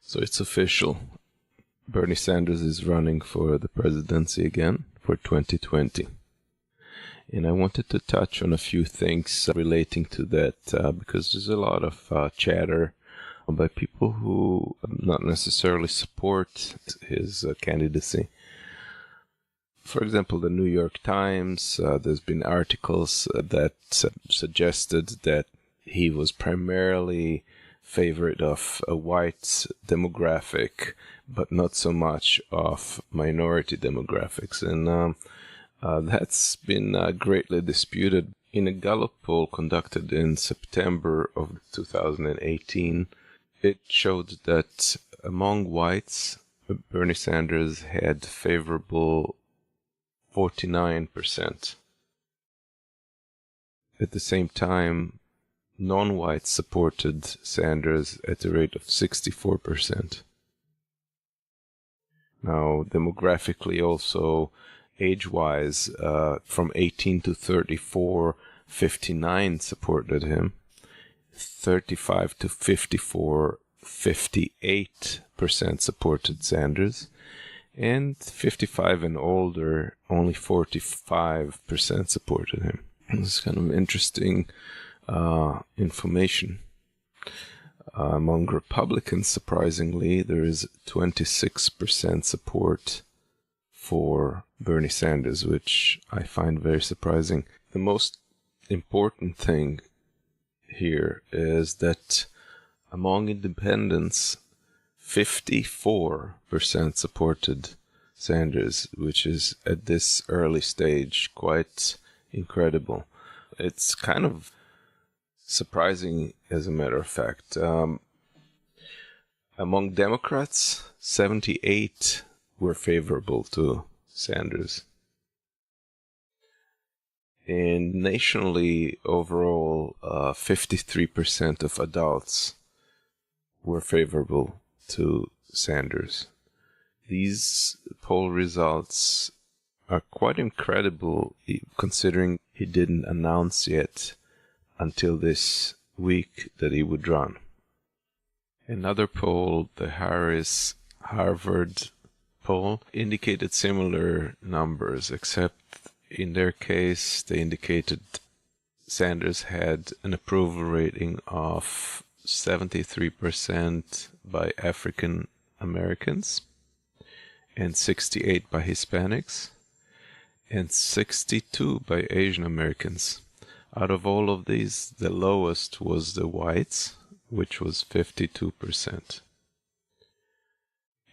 So it's official. Bernie Sanders is running for the presidency again for 2020. And I wanted to touch on a few things relating to that because there's a lot of chatter by people who not necessarily support his candidacy. For example, the New York Times, there's been articles that suggested that he was primarily favorite of a white demographic, but not so much of minority demographics. And that's been greatly disputed. In a Gallup poll conducted in September of 2018, it showed that among whites, Bernie Sanders had favorable 49%. At the same time, non-whites supported Sanders at a rate of 64%. Now, demographically also, age-wise, from 18 to 34, 59 supported him. 35 to 54, 58% supported Sanders. And 55 and older, only 45% supported him. It's kind of interesting information. Among Republicans, surprisingly, there is 26% support for Bernie Sanders, which I find very surprising. The most important thing here is that among independents, 54% supported Sanders, which is at this early stage quite incredible. It's kind of surprising, as a matter of fact. Among Democrats, 78 were favorable to Sanders. And nationally, overall, 53% of adults were favorable to Sanders. These poll results are quite incredible, considering he didn't announce yet until this week that he would run. Another poll, the Harris-Harvard poll, indicated similar numbers, except in their case, they indicated Sanders had an approval rating of 73% by African Americans and 68% by Hispanics and 62% by Asian Americans. Out of all of these, the lowest was the whites, which was 52%.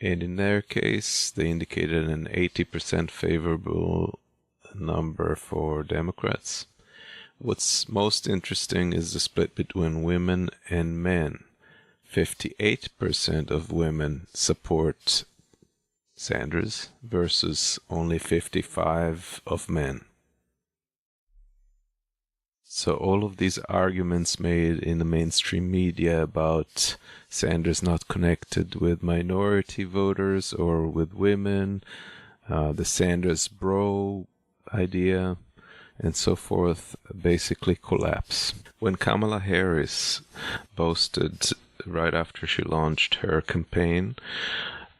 And in their case, they indicated an 80% favorable number for Democrats. What's most interesting is the split between women and men. 58% of women support Sanders versus only 55% of men. So all of these arguments made in the mainstream media about Sanders not connected with minority voters or with women, the Sanders bro idea, and so forth, basically collapse. When Kamala Harris boasted right after she launched her campaign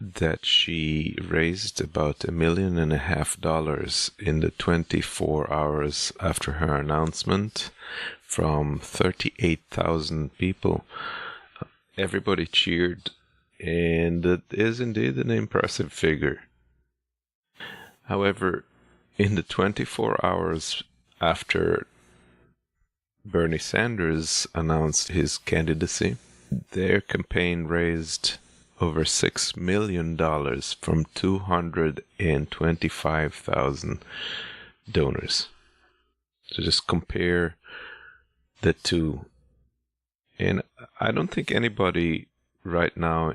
that she raised about $1.5 million in the 24 hours after her announcement from 38,000 people, everybody cheered, and it is indeed an impressive figure. However, in the 24 hours after Bernie Sanders announced his candidacy, their campaign raised over $6 million from 225,000 donors. So just compare the two. And I don't think anybody right now,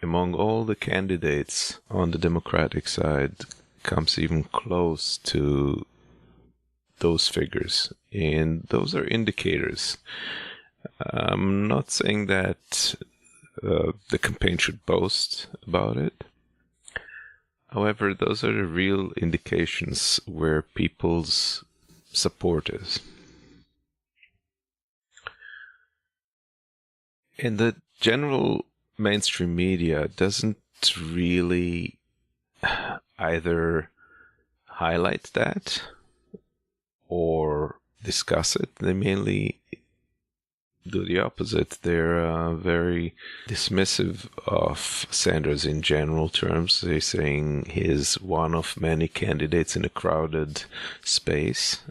among all the candidates on the Democratic side, comes even close to those figures. And those are indicators. I'm not saying that the campaign should boast about it. However, those are the real indications where people's support is. And the general mainstream media doesn't really either highlight that or discuss it. They mainly do the opposite. They're very dismissive of Sanders in general terms. They're saying he's one of many candidates in a crowded space.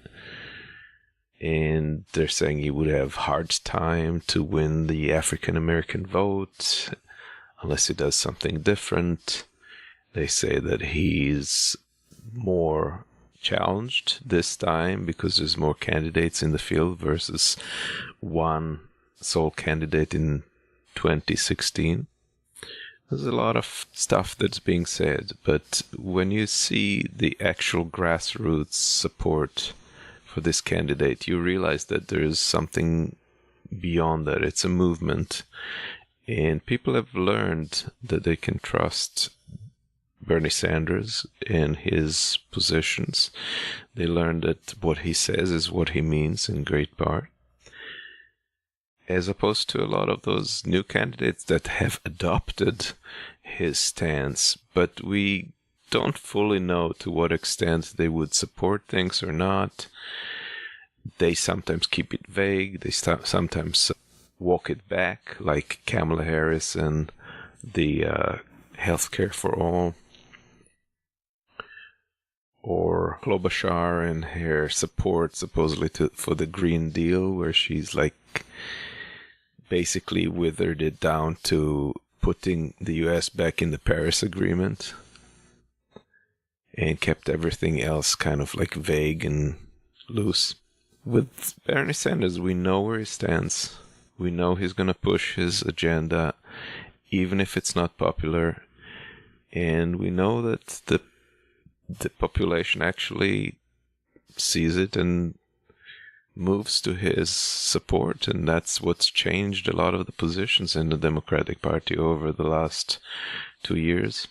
And they're saying he would have hard time to win the African American vote unless he does something different. They say that he's more challenged this time because there's more candidates in the field versus one sole candidate in 2016. There's a lot of stuff that's being said, but when you see the actual grassroots support for this candidate, you realize that there is something beyond that. It's a movement, and people have learned that they can trust Bernie Sanders and his positions. They learned that what he says is what he means in great part, as opposed to a lot of those new candidates that have adopted his stance, but we don't fully know to what extent they would support things or not. They sometimes keep it vague. They sometimes walk it back, like Kamala Harris and the healthcare for all, or Klobuchar and her support supposedly for the Green Deal, where she's like basically withered it down to putting the US back in the Paris Agreement and kept everything else kind of like vague and loose. With Bernie Sanders, we know where he stands. We know he's going to push his agenda, even if it's not popular. And we know that the population actually sees it and moves to his support. And that's what's changed a lot of the positions in the Democratic Party over the last 2 years.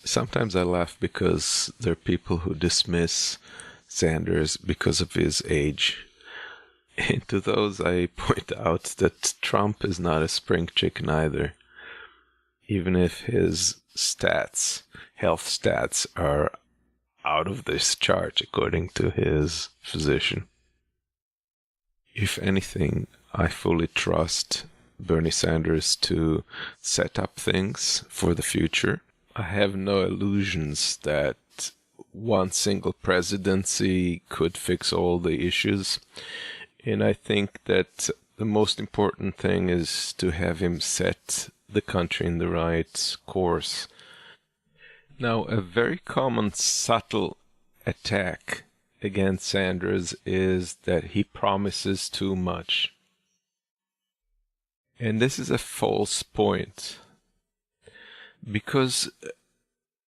Sometimes I laugh because there are people who dismiss Sanders because of his age. And to those I point out that Trump is not a spring chicken either. Even if his health stats are out of this chart according to his physician. If anything, I fully trust Bernie Sanders to set up things for the future. I have no illusions that one single presidency could fix all the issues. And I think that the most important thing is to have him set the country in the right course. Now, a very common subtle attack against Sanders is that he promises too much. And this is a false point, because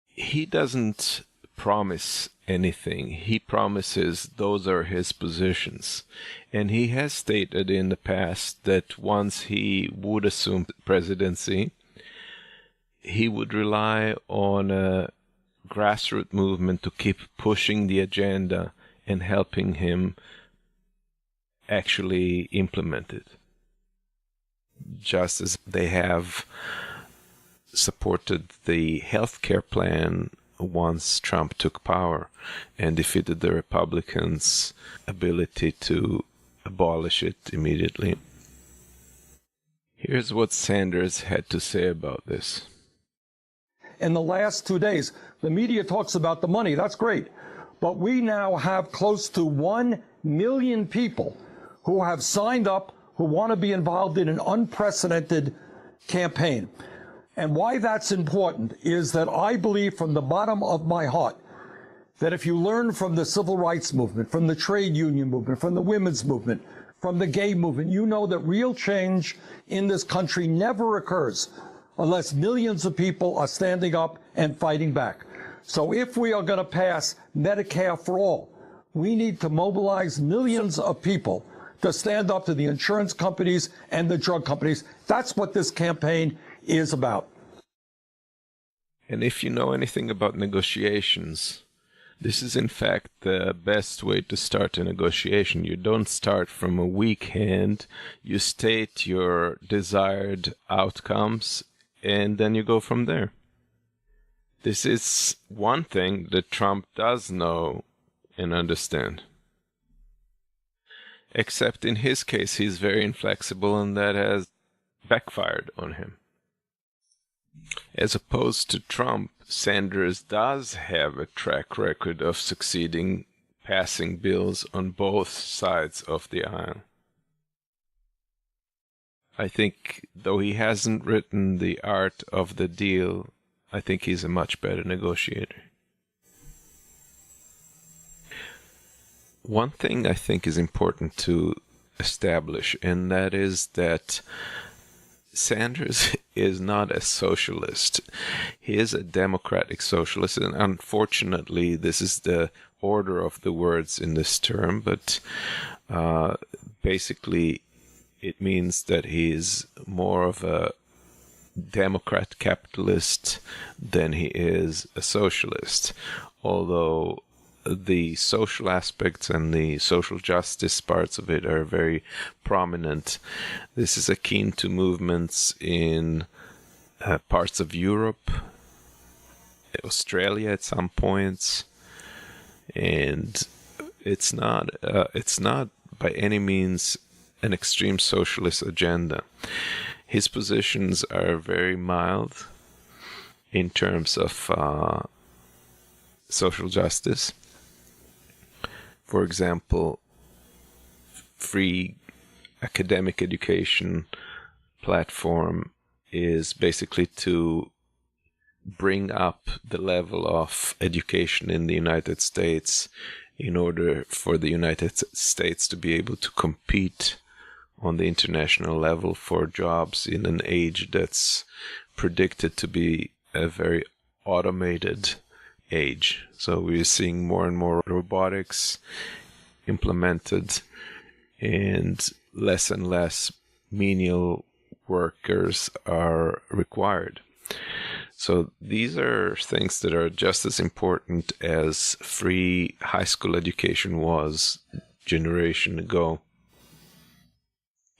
he doesn't promise anything. He promises those are his positions. And he has stated in the past that once he would assume presidency, he would rely on a grassroots movement to keep pushing the agenda and helping him actually implement it. Just as they have supported the healthcare plan once Trump took power and defeated the Republicans' ability to abolish it immediately. Here's what Sanders had to say about this. In the last 2 days, the media talks about the money. That's great. But we now have close to 1 million people who have signed up, who want to be involved in an unprecedented campaign. And why that's important is that I believe from the bottom of my heart that if you learn from the civil rights movement, from the trade union movement, from the women's movement, from the gay movement, you know that real change in this country never occurs unless millions of people are standing up and fighting back. So if we are going to pass Medicare for all, we need to mobilize millions of people to stand up to the insurance companies and the drug companies. That's what this campaign is about. And if you know anything about negotiations, This is in fact the best way to start a negotiation. You don't start from a weak hand. You state your desired outcomes and then you go from there. This is one thing that Trump does know and understand. Except in his case, he's very inflexible and that has backfired on him. As opposed to Trump, Sanders does have a track record of succeeding passing bills on both sides of the aisle. I think, though he hasn't written The Art of the Deal, I think he's a much better negotiator. One thing I think is important to establish, and that is that Sanders is not a socialist. He is a democratic socialist, and unfortunately, this is the order of the words in this term, but basically it means that he is more of a Democrat capitalist than he is a socialist, although the social aspects and the social justice parts of it are very prominent. This is akin to movements in parts of Europe, Australia at some points, and it's not by any means an extreme socialist agenda. His positions are very mild in terms of social justice. For example, free academic education platform is basically to bring up the level of education in the United States in order for the United States to be able to compete on the international level for jobs in an age that's predicted to be a very automated age. So we're seeing more and more robotics implemented and less menial workers are required. So these are things that are just as important as free high school education was a generation ago.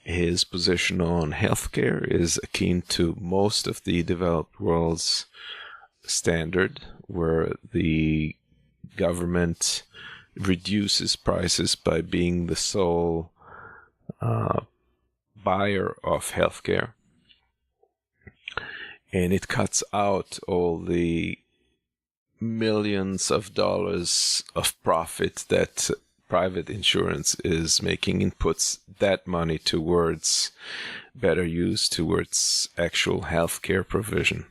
His position on healthcare is akin to most of the developed world's standard, where the government reduces prices by being the sole buyer of healthcare. And it cuts out all the millions of dollars of profit that private insurance is making and puts that money towards better use towards actual healthcare provision.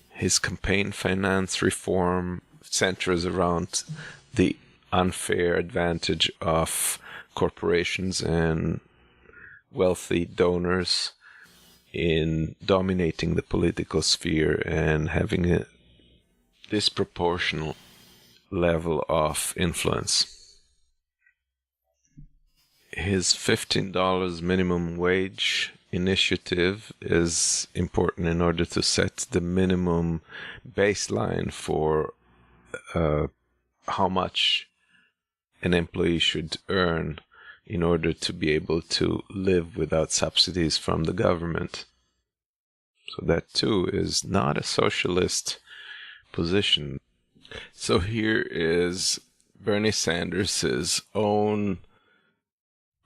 His campaign finance reform centers around the unfair advantage of corporations and wealthy donors in dominating the political sphere and having a disproportional level of influence. His $15 minimum wage initiative is important in order to set the minimum baseline for how much an employee should earn in order to be able to live without subsidies from the government. So that too is not a socialist position. So here is Bernie Sanders' own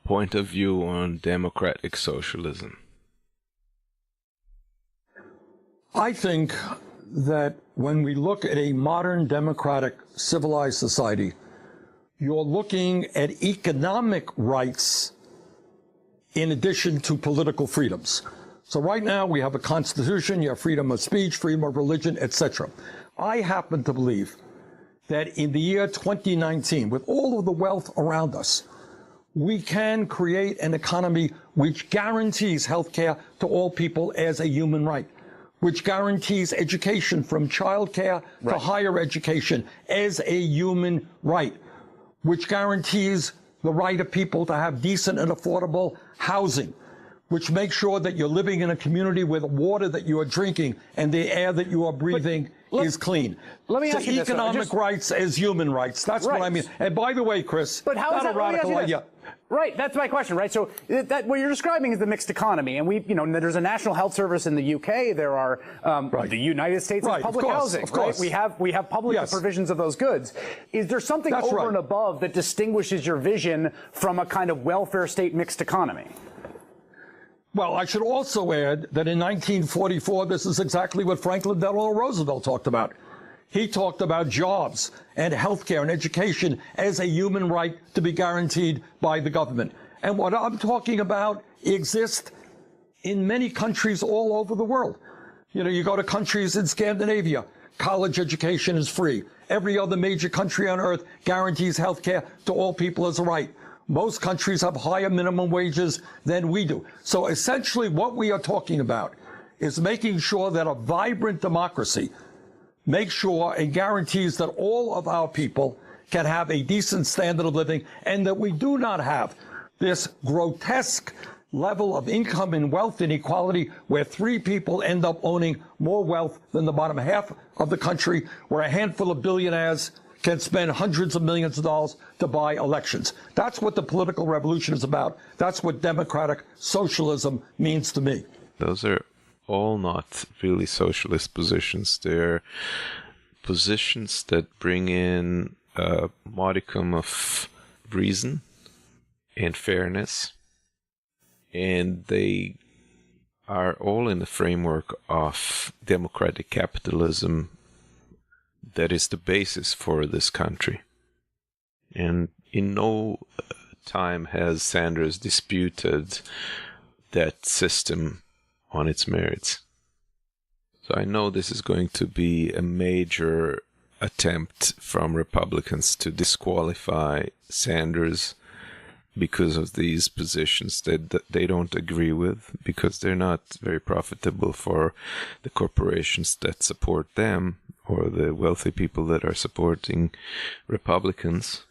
point of view on democratic socialism. I think that when we look at a modern democratic civilized society, you're looking at economic rights in addition to political freedoms. So right now we have a constitution, you have freedom of speech, freedom of religion, etc. I happen to believe that in the year 2019, with all of the wealth around us, we can create an economy which guarantees health care to all people as a human right, which guarantees education from childcare to higher education as a human right, which guarantees the right of people to have decent and affordable housing, which makes sure that you're living in a community where the water that you are drinking and the air that you are breathing is clean. Let me ask you this. Economic rights as human rights. That's what I mean. And by the way, Chris, but how is that a radical idea? Right, that's my question, right? So that what you're describing is the mixed economy, and there's a national health service in the UK. There are the United States has public housing. Right, we have public provisions of those goods. Is there something over and above that distinguishes your vision from a kind of welfare state mixed economy? Well, I should also add that in 1944, this is exactly what Franklin Delano Roosevelt talked about. He talked about jobs and health care and education as a human right to be guaranteed by the government. And what I'm talking about exists in many countries all over the world. You go to countries in Scandinavia, college education is free. Every other major country on earth guarantees health care to all people as a right. Most countries have higher minimum wages than we do. So essentially what we are talking about is making sure that a vibrant democracy makes sure and guarantees that all of our people can have a decent standard of living and that we do not have this grotesque level of income and wealth inequality where 3 people end up owning more wealth than the bottom half of the country, where a handful of billionaires can spend hundreds of millions of dollars to buy elections. That's what the political revolution is about. That's what democratic socialism means to me. Those are all not really socialist positions. They're positions that bring in a modicum of reason and fairness, and they are all in the framework of democratic capitalism that is the basis for this country. And in no time has Sanders disputed that system on its merits. So I know this is going to be a major attempt from Republicans to disqualify Sanders because of these positions that they don't agree with, because they're not very profitable for the corporations that support them or the wealthy people that are supporting Republicans.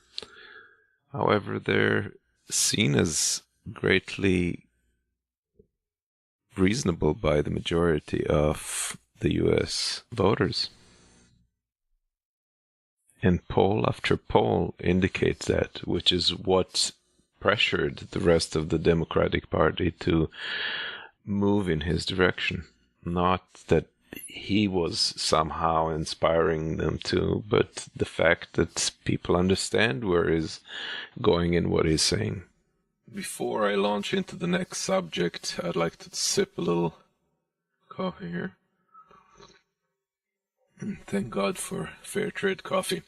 However, they're seen as greatly reasonable by the majority of the US voters. And poll after poll indicates that, which is what pressured the rest of the Democratic Party to move in his direction. Not that he was somehow inspiring them to, but the fact that people understand where he's going and what he's saying. Before I launch into the next subject, I'd like to sip a little coffee here. Thank God for fair trade coffee.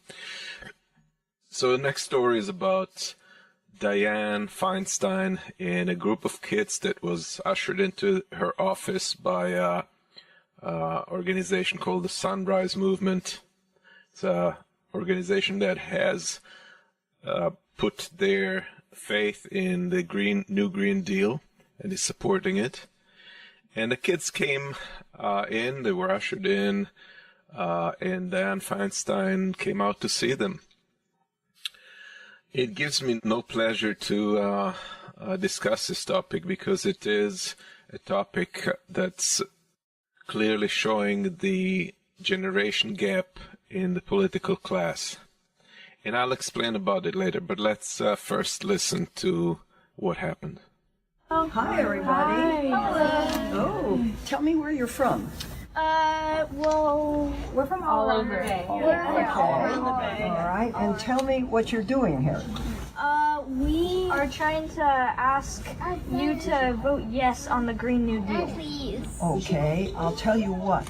So the next story is about Dianne Feinstein and a group of kids that was ushered into her office by a organization called the Sunrise Movement. It's an organization that has put their faith in the New Green Deal and is supporting it. And the kids came in, they were ushered in, and Dianne Feinstein came out to see them. It gives me no pleasure to discuss this topic because it is a topic that's clearly showing the generation gap in the political class. And I'll explain about it later, but let's first listen to what happened. Oh, hi, everybody. Hi. Hello. Oh, tell me where you're from. Well, we're from all over the Bay. All around the Bay. All right, and tell me what you're doing here. We are trying to ask you to vote yes on the Green New Deal. Please. Okay, I'll tell you what.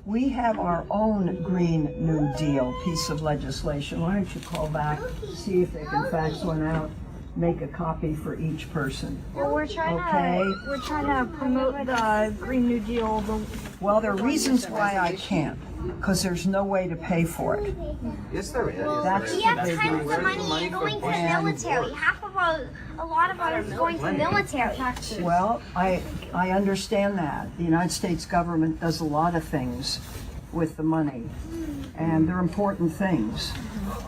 We have our own Green New Deal piece of legislation. Why don't you call back, see if they can fax one out, make a copy for each person. Well, we're trying to promote the Green New Deal. Well, there are reasons why I can't, because there's no way to pay for it. Yes, there is. That's We have tons of money going to the military. A lot of it is going to military. Well, I understand that. The United States government does a lot of things with the money, and they're important things.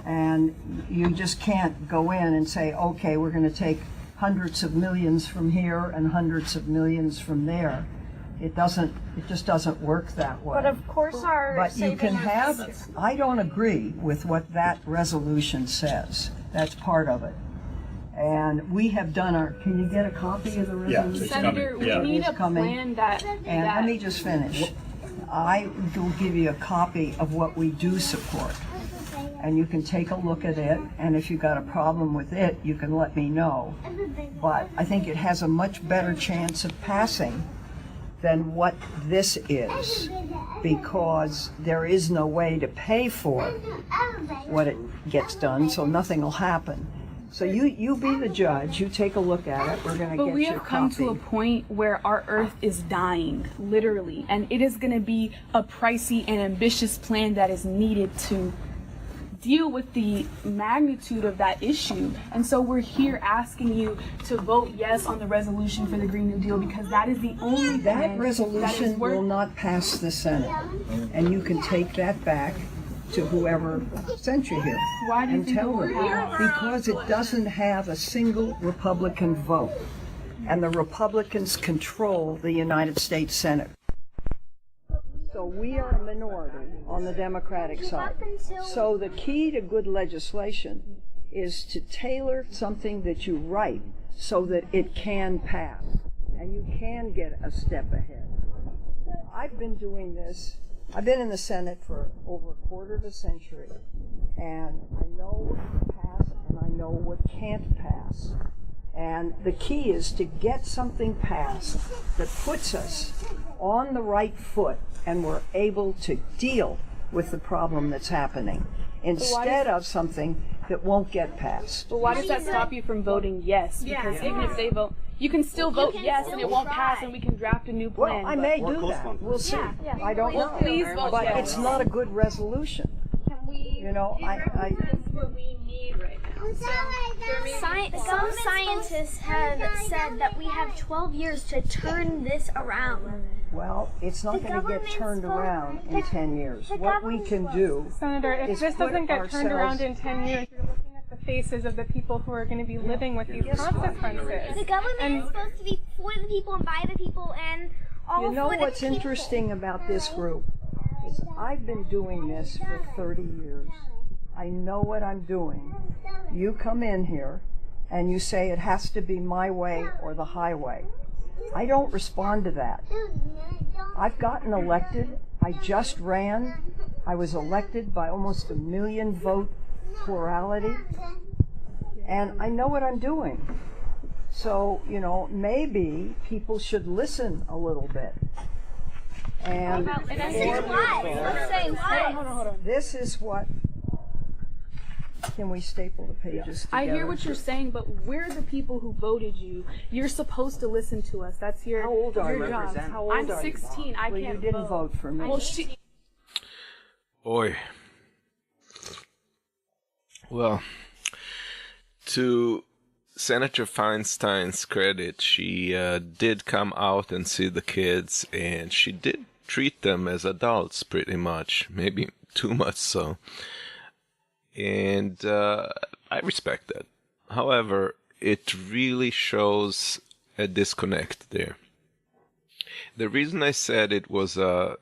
And you just can't go in and say, okay, we're going to take hundreds of millions from here and hundreds of millions from there. It just doesn't work that way. But of course But you can have, I don't agree with what that resolution says. That's part of it. And we have done our, can you get a copy of the resolution? Yeah, Senator, we need a plan that... And let me just finish. I will give you a copy of what we do support. And you can take a look at it, and if you've got a problem with it, you can let me know. But I think it has a much better chance of passing than what this is, because there is no way to pay for what it gets done, so nothing will happen. So you be the judge, you take a look at it, we're going to get you a copy. But we have come to a point where our earth is dying, literally, and it is going to be a pricey and ambitious plan that is needed to deal with the magnitude of that issue. And so we're here asking you to vote yes on the resolution for the Green New Deal, because that is the only that resolution will not pass the Senate, and you can take that back to whoever sent you here. Why do you and think tell we're them here? because it doesn't have a single Republican vote, and the Republicans control the United States Senate. So we are a minority on the Democratic side. So the key to good legislation is to tailor something that you write so that it can pass and you can get a step ahead. I've been doing this. I've been in the Senate for over a quarter of a century, and I know what can pass and I know what can't pass. And the key is to get something passed that puts us on the right foot and we're able to deal with the problem that's happening instead of something that won't get passed. But why does that stop you from voting yes? Because even if they vote, you can still vote yes and it won't pass and we can draft a new plan. Well, I may do that. We'll see. I don't know. Please vote but yes. it's not a good resolution. You know, I what we need right now. Some scientists have said that we have 12 years to turn this around. well, it's not going to get turned around in 10 years. What we can do Senator, if is this put doesn't get turned around in ourselves- 10 years, you're looking at the faces of the people who are going to be living with these consequences. The government is supposed to be for the people and by the people and all You know for the what's people. interesting about this group is I've been doing this for 30 years. I know what I'm doing. You come in here and you say it has to be my way or the highway. I don't respond to that. I've gotten elected. I just ran. I was elected by almost 1 million vote plurality. And I know what I'm doing. So, you know, maybe people should listen a little bit. And this is what, can we staple the pages together? I hear what you're saying, but we're the people who voted you. You're supposed to listen to us. That's your, How old are your you? job. How old I'm are you? 16. I Well, can't you didn't vote for me. Well, Oi. Well, to Senator Feinstein's credit, she did come out and see the kids, and she did treat them as adults pretty much, maybe too much so. And I respect that. However, it really shows a disconnect there. The reason I said it was a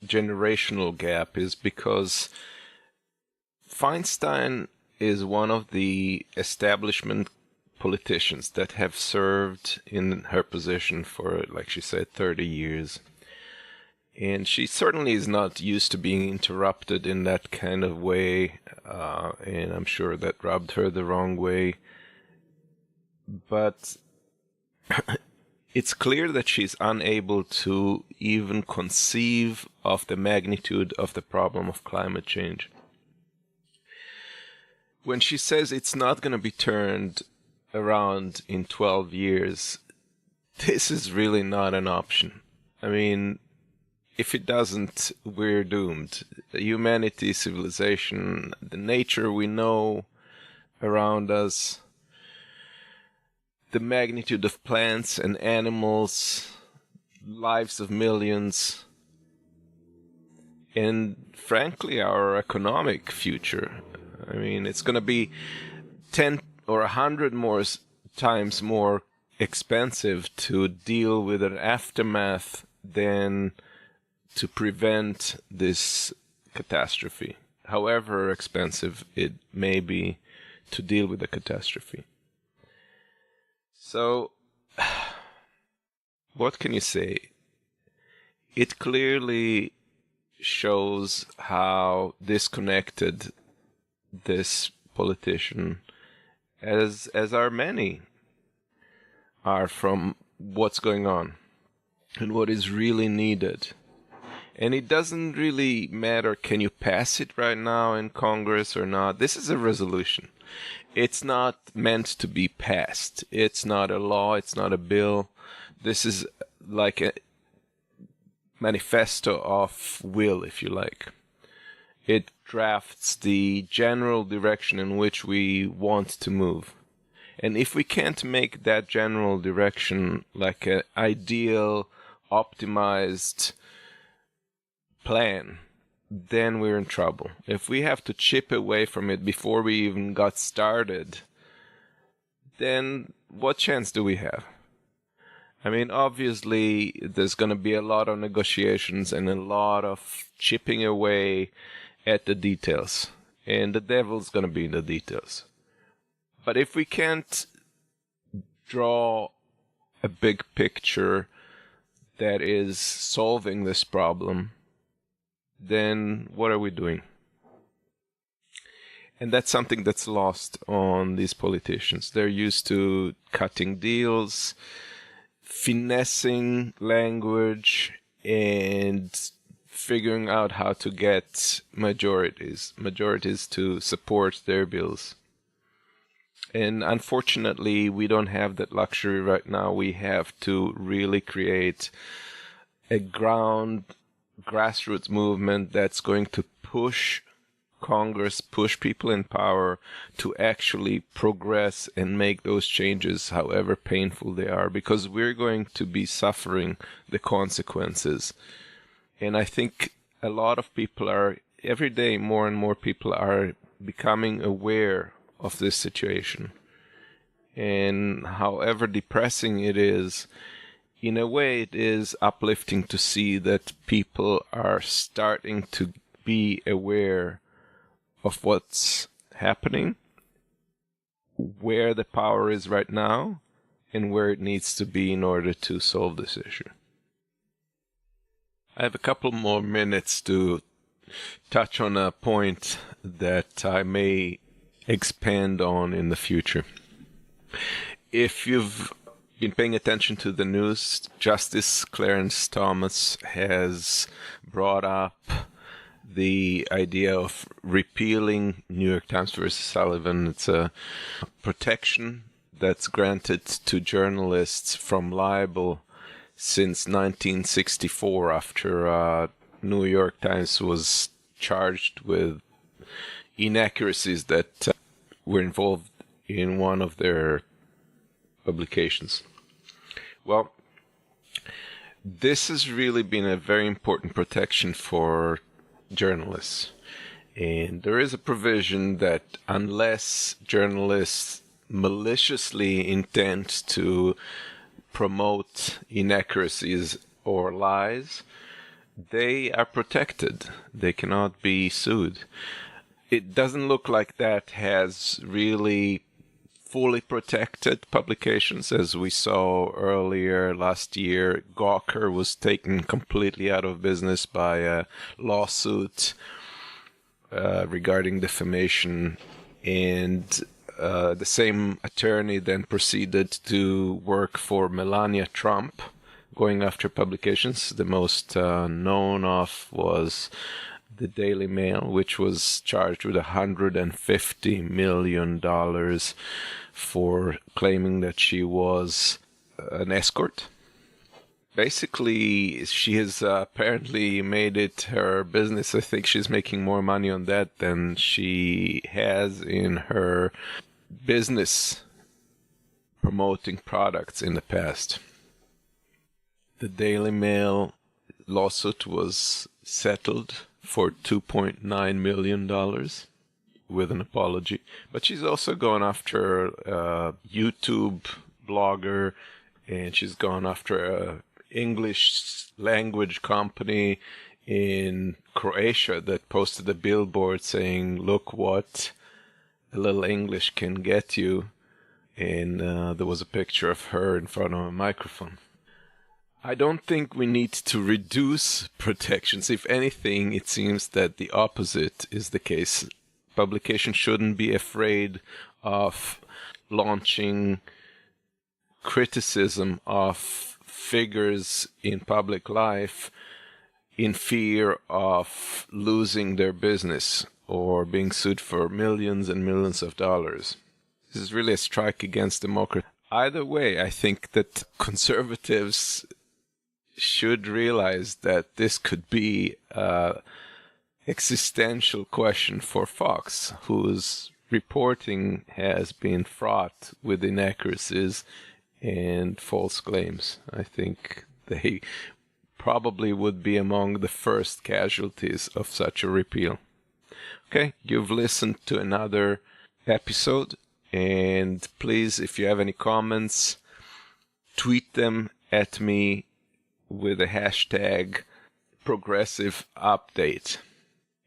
generational gap is because Feinstein is one of the establishment politicians that have served in her position for, like she said, 30 years. And she certainly is not used to being interrupted in that kind of way, and I'm sure that rubbed her the wrong way. But it's clear that she's unable to even conceive of the magnitude of the problem of climate change. When she says it's not going to be turned around in 12 years, this is really not an option. I mean, if it doesn't, we're doomed. Humanity, civilization, the nature we know around us, the magnitude of plants and animals, lives of millions, and frankly, our economic future. I mean, it's going to be 10 or 100 more times more expensive to deal with an aftermath than to prevent this catastrophe, however expensive it may be to deal with a catastrophe. So, what can you say? It clearly shows how disconnected this politician, as are many, are from what's going on and what is really needed. And it doesn't really matter, can you pass it right now in Congress or not? This is a resolution. It's not meant to be passed. It's not a law. It's not a bill. This is like a manifesto of will, if you like. It drafts the general direction in which we want to move. And if we can't make that general direction like an ideal, optimized plan, then we're in trouble. If we have to chip away from it before we even got started, then what chance do we have? I mean, obviously, there's going to be a lot of negotiations and a lot of chipping away at the details. And the devil's going to be in the details. But if we can't draw a big picture that is solving this problem, then what are we doing? And that's something that's lost on these politicians. They're used to cutting deals, finessing language, and figuring out how to get majorities to support their bills. And unfortunately, we don't have that luxury right now. We have to really create a grassroots movement that's going to push Congress, push people in power to actually progress and make those changes, however painful they are, because we're going to be suffering the consequences. And I think a lot of people are, every day more and more people are becoming aware of this situation. And however depressing it is, in a way it is uplifting to see that people are starting to be aware of what's happening, where the power is right now, and where it needs to be in order to solve this issue. I have a couple more minutes to touch on a point that I may expand on in the future. If you've been paying attention to the news, Justice Clarence Thomas has brought up the idea of repealing New York Times versus Sullivan. It's a protection that's granted to journalists from libel since 1964, after New York Times was charged with inaccuracies that were involved in one of their publications. Well, this has really been a very important protection for journalists. And there is a provision that unless journalists maliciously intend to promote inaccuracies or lies, they are protected. They cannot be sued. It doesn't look like that has really fully protected publications. As we saw earlier last year, Gawker was taken completely out of business by a lawsuit regarding defamation, and the same attorney then proceeded to work for Melania Trump, going after publications. The most known of was the Daily Mail, which was charged with $150 million for claiming that she was an escort. Basically, she has apparently made it her business. I think she's making more money on that than she has in her business promoting products in the past. The Daily Mail lawsuit was settled for $2.9 million. with an apology. But she's also gone after a YouTube blogger, and she's gone after a English language company in Croatia that posted a billboard saying, "Look what a little English can get you." And there was a picture of her in front of a microphone. I don't think we need to reduce protections. If anything, it seems that the opposite is the case. Publications shouldn't be afraid of launching criticism of figures in public life in fear of losing their business or being sued for millions and millions of dollars. This is really a strike against democracy. Either way, I think that conservatives should realize that this could be an existential question for Fox, whose reporting has been fraught with inaccuracies and false claims. I think they probably would be among the first casualties of such a repeal. Okay, you've listened to another episode, and please, if you have any comments, tweet them at me with a hashtag progressive update,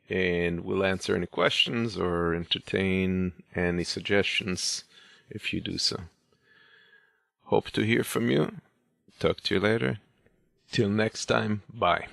and we'll answer any questions or entertain any suggestions if you do so. Hope to hear from you. Talk to you later. Till next time, bye.